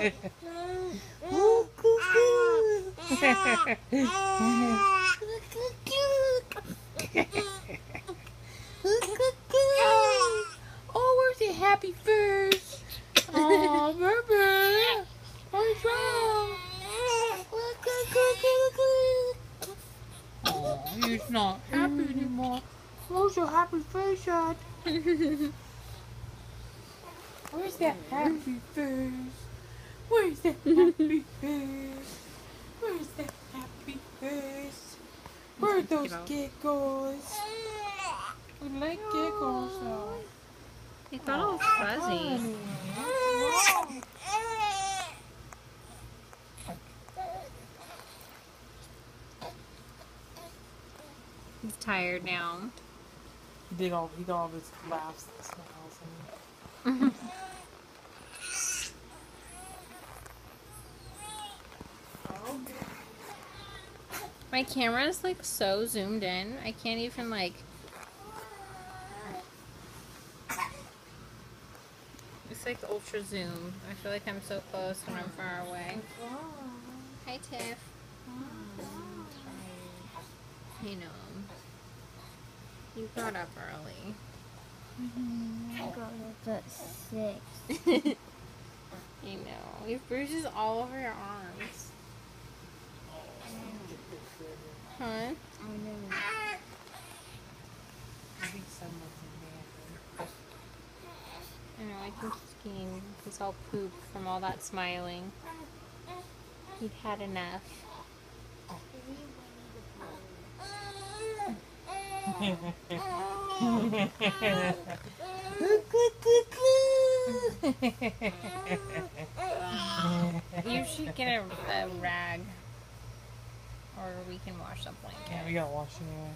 Oh, oh, where's the happy face? Oh, baby. What's wrong? Oh, he's not happy anymore. Where's your happy face at? Where's that happy face? Where's that happy face? Where's that happy face? Where are those giggles? We like giggles though. He got all fuzzy. He's tired now. He got all this laughs and smiles. My camera is like so zoomed in. I can't even like. It's like ultra zoom. I feel like I'm so close when I'm far away. Hi, Tiff. I know. You got up early. I got up at 6. You know. You have bruises all over your arms. Huh? I know. I know, I think he's all pooped from all that smiling. He'd had enough. You should get a rag. Or we can wash the blanket. Yeah, we gotta wash it anyway.